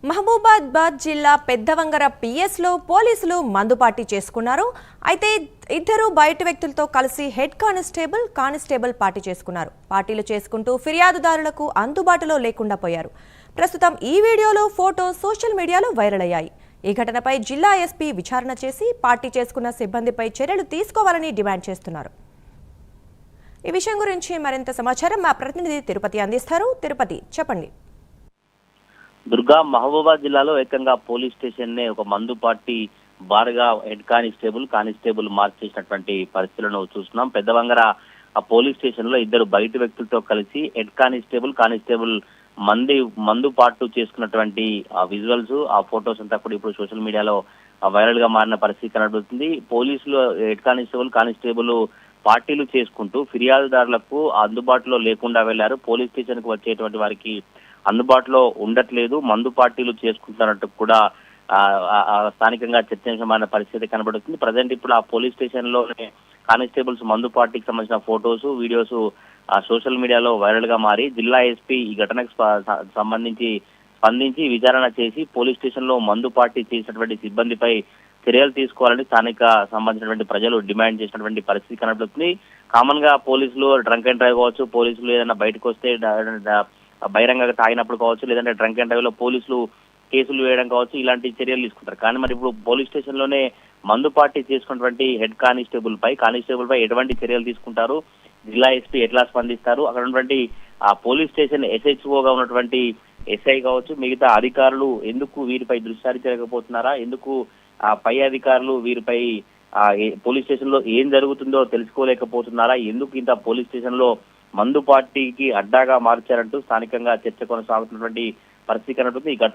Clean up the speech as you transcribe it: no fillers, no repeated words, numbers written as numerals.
మహబూబాబాద్ జిల్లా పెద్దవంగర పిఎస్ లో పోలీసులు మందు పార్టీ చేసుకున్నారు. అయితే ఇద్దరు బయట వ్యక్తులతో కలిసి హెడ్ కానిస్టేబుల్ పార్టీ చేసుకున్నారు. పార్టీలు చేసుకుంటూ ఫిర్యాదుదారులకు అందుబాటులో లేకుండా పోయారు. ప్రస్తుతం ఈ వీడియోలు, ఫోటో సోషల్ మీడియాలో వైరల్ అయ్యాయి. ఈ ఘటనపై జిల్లా ఎస్పీ విచారణ చేసి పార్టీ చేసుకున్న సిబ్బందిపై చర్యలు తీసుకోవాలని డిమాండ్ చేస్తున్నారు. ఈ విషయం గురించి మరింత సమాచారం మా ప్రతినిధి తిరుపతి అందిస్తారు. తిరుపతి, చెప్పండి. దుర్గా, మహబూబాబాద్ జిల్లాలో ఏకంగా పోలీస్ స్టేషన్ నే ఒక మందు పార్టీ బార్గా హెడ్ కానిస్టేబుల్ మార్చేసినటువంటి పరిస్థితులను చూస్తున్నాం. పెద్దవంగర ఆ పోలీస్ స్టేషన్ లో ఇద్దరు బయట వ్యక్తులతో కలిసి హెడ్ కానిస్టేబుల్ మందు పార్టీ చేసుకున్నటువంటి ఆ విజువల్స్, ఆ ఫొటోస్ అంతా కూడా ఇప్పుడు సోషల్ మీడియాలో వైరల్ గా మారిన పరిస్థితి కనబడుతుంది. పోలీసులు హెడ్ కానిస్టేబుల్ పార్టీలు చేసుకుంటూ ఫిర్యాదుదారులకు అందుబాటులో లేకుండా వెళ్లారు. పోలీస్ స్టేషన్ కు వచ్చేటువంటి వారికి అందుబాటులో ఉండట్లేదు, మందు పార్టీలు చేసుకుంటున్నట్టు కూడా స్థానికంగా చర్చనీయమైన పరిస్థితి కనబడుతుంది. ప్రజెంట్ ఇప్పుడు ఆ పోలీస్ స్టేషన్ లోనే కానిస్టేబుల్స్ మందు పార్టీకి సంబంధించిన ఫొటోస్, వీడియోస్ సోషల్ మీడియాలో వైరల్ గా మారి జిల్లా ఎస్పీ ఈ ఘటనకు స్పందించి విచారణ చేసి పోలీస్ స్టేషన్ లో మందు పార్టీ చేసినటువంటి సిబ్బందిపై చర్యలు తీసుకోవాలని స్థానిక సంబంధించినటువంటి ప్రజలు డిమాండ్ చేసినటువంటి పరిస్థితి కనబడుతుంది. కామన్ గా పోలీసులు డ్రంక్ అండ్ డ్రైవ్ కావచ్చు, పోలీసులు ఏదైనా బయటకు వస్తే బహిరంగంగా తాగినప్పుడు కావచ్చు, లేదంటే డ్రంక్ అండ్ డ్రైవ్ లో పోలీసులు కేసులు వేయడం కావచ్చు, ఇలాంటి చర్యలు తీసుకుంటారు. కానీ మరి ఇప్పుడు పోలీస్ స్టేషన్ లోనే మందు పార్టీ చేసుకున్నటువంటి హెడ్ కానిస్టేబుల్ పై ఎటువంటి చర్యలు తీసుకుంటారు, జిల్లా ఎస్పీ ఎట్లా స్పందిస్తారు, అక్కడ ఉన్నటువంటి ఆ పోలీస్ స్టేషన్ ఎస్హెచ్ఓగా ఉన్నటువంటి ఎస్ఐ కావచ్చు, మిగతా అధికారులు ఎందుకు వీరిపై దృష్టి సారించలేకపోతున్నారా, ఎందుకు ఆ పై అధికారులు వీరిపై పోలీస్ స్టేషన్ లో ఏం జరుగుతుందో తెలుసుకోలేకపోతున్నారా, ఎందుకు ఇంత పోలీస్ స్టేషన్ లో మందు పార్టీకి అడ్డాగా మార్చారంటూ స్థానికంగా చర్చ కొనసాగుతున్నటువంటి పరిస్థితి కనబడుతుంది. ఈ ఘటన